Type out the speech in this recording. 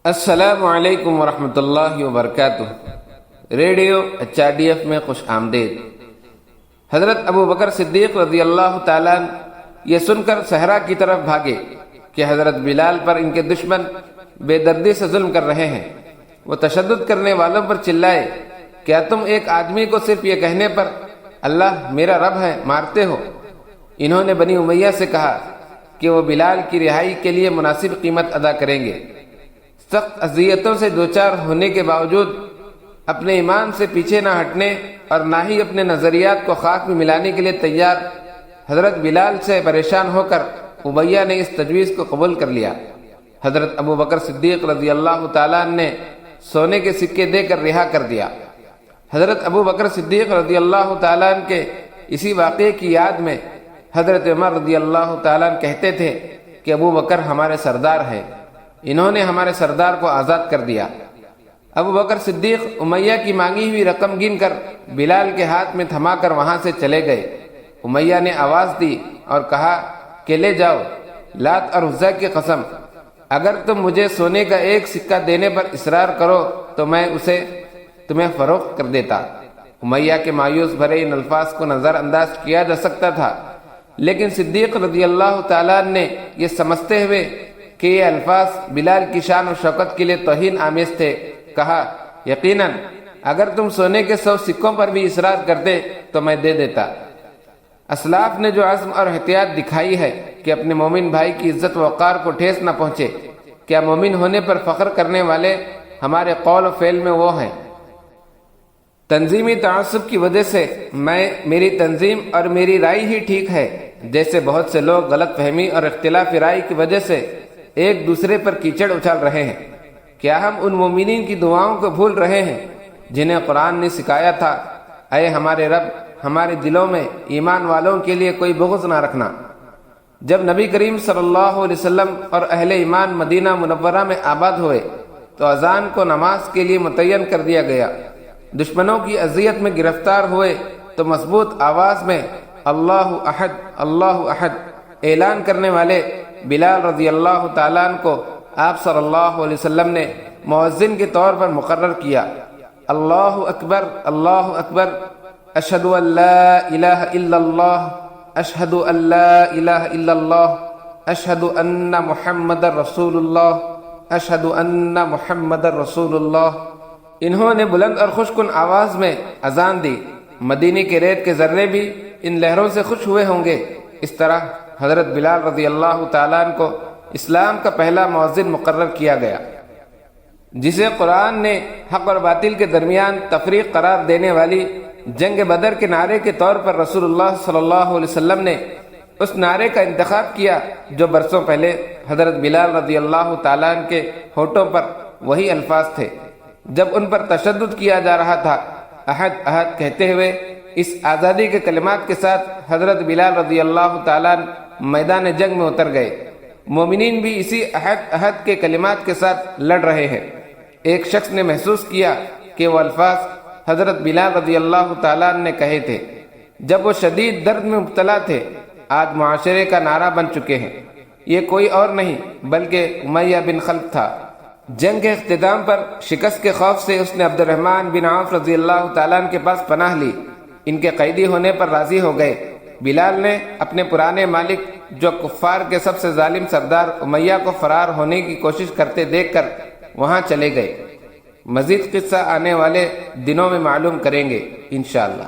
السلام علیکم ورحمۃ اللہ وبرکاتہ۔ ریڈیو HRDF میں خوش آمدید۔ حضرت ابو بکر صدیق رضی اللہ تعالیٰ یہ سن کر صحرا کی طرف بھاگے کہ حضرت بلال پر ان کے دشمن بے دردی سے ظلم کر رہے ہیں۔ وہ تشدد کرنے والوں پر چلائے، کیا تم ایک آدمی کو صرف یہ کہنے پر اللہ میرا رب ہے مارتے ہو؟ انہوں نے بنی امیہ سے کہا کہ وہ بلال کی رہائی کے لیے مناسب قیمت ادا کریں گے۔ سخت اذیتوں سے دوچار ہونے کے باوجود اپنے ایمان سے پیچھے نہ ہٹنے اور نہ ہی اپنے نظریات کو خاک میں ملانے کے لیے تیار حضرت بلال سے پریشان ہو کر امیہ نے اس تجویز کو قبول کر لیا۔ حضرت ابو بکر صدیق رضی اللہ تعالیٰ نے سونے کے سکے دے کر رہا کر دیا۔ حضرت ابو بکر صدیق رضی اللہ تعالیٰ کے اسی واقعے کی یاد میں حضرت عمر رضی اللہ تعالیٰ کہتے تھے کہ ابو بکر ہمارے سردار ہیں، انہوں نے ہمارے سردار کو آزاد کر دیا۔ ابو بکر صدیق امیہ کی مانگی ہوئی رقم گن کر بلال کے ہاتھ میں تھما کر وہاں سے چلے گئے۔ امیہ نے آواز دی اور کہا کہ لے جاؤ، لات اور عزا کی قسم، اگر تم مجھے سونے کا ایک سکہ دینے پر اصرار کرو تو میں اسے تمہیں فروخت کر دیتا۔ امیہ کے مایوس بھرے ان الفاظ کو نظر انداز کیا جا سکتا تھا، لیکن صدیق رضی اللہ تعالیٰ نے یہ سمجھتے ہوئے کہ یہ الفاظ بلال کی شان و شوکت کے لیے توہین آمیز تھے، کہا یقیناً اگر تم سونے کے 100 سکوں پر بھی اصرار کرتے تو میں دے دیتا۔ اسلاف نے جو عزم اور احتیاط دکھائی ہے کہ اپنے مومن بھائی کی عزت و وقار کو ٹھیس نہ پہنچے، کیا مومن ہونے پر فخر کرنے والے ہمارے قول و فعل میں وہ ہیں؟ تنظیمی تعصب کی وجہ سے میری تنظیم اور میری رائے ہی ٹھیک ہے جیسے بہت سے لوگ غلط فہمی اور اختلاف رائے کی وجہ سے ایک دوسرے پر کیچڑ اچھال رہے ہیں، کیا ہم ان مومنین کی دعاؤں کو بھول رہے ہیں جنہیں قرآن نے سکھایا تھا اے ہمارے رب ہمارے دلوں میں ایمان والوں کے لیے کوئی بغض نہ رکھنا؟ جب نبی کریم صلی اللہ علیہ وسلم اور اہل ایمان مدینہ منورہ میں آباد ہوئے تو اذان کو نماز کے لیے متعین کر دیا گیا۔ دشمنوں کی اذیت میں گرفتار ہوئے تو مضبوط آواز میں اللہ احد اعلان کرنے والے بلال رضی اللہ تعالیٰ عنہ کو آپ صلی اللہ علیہ وسلم نے مؤذن کے طور پر مقرر کیا۔ اللہ اکبر، اشہد ان لا الہ الا اللہ، اشہد ان لا الہ الا اللہ، اشہد ان محمد رسول اللہ، اشہد ان محمد رسول اللہ۔ انہوں نے بلند اور خوش کن آواز میں اذان دی۔ مدینے کے ریت کے ذرے بھی ان لہروں سے خوش ہوئے ہوں گے۔ اس طرح حضرت بلال رضی اللہ تعالیٰ عنہ کو اسلام کا پہلا مؤذن مقرر کیا گیا، جسے قرآن نے حق اور باطل کے درمیان تفریق قرار دینے والی جنگ بدر کے نعرے کے طور پر رسول اللہ صلی اللہ علیہ وسلم نے اس نعرے کا انتخاب کیا جو برسوں پہلے حضرت بلال رضی اللہ تعالیٰ عنہ کے ہونٹوں پر وہی الفاظ تھے جب ان پر تشدد کیا جا رہا تھا۔ احد کہتے ہوئے اس آزادی کے کلمات کے ساتھ حضرت بلال رضی اللہ تعالیٰ عنہ میدان جنگ میں اتر گئے۔ مومنین بھی اسی احد کے کلمات کے ساتھ لڑ رہے ہیں۔ ایک شخص نے محسوس کیا کہ وہ الفاظ حضرت بلال رضی اللہ تعالیٰ عنہ نے کہے تھے جب وہ شدید درد میں مبتلا تھے، آج معاشرے کا نعرہ بن چکے ہیں۔ یہ کوئی اور نہیں بلکہ امیہ بن خلف تھا۔ جنگ کے اختتام پر شکست کے خوف سے اس نے عبد الرحمن بن عوف رضی اللہ تعالیٰ عنہ کے پاس پناہ لی۔ ان کے قیدی ہونے پر راضی ہو گئے۔ بلال نے اپنے پرانے مالک جو کفار کے سب سے ظالم سردار امیہ کو فرار ہونے کی کوشش کرتے دیکھ کر وہاں چلے گئے۔ مزید قصہ آنے والے دنوں میں معلوم کریں گے انشاءاللہ۔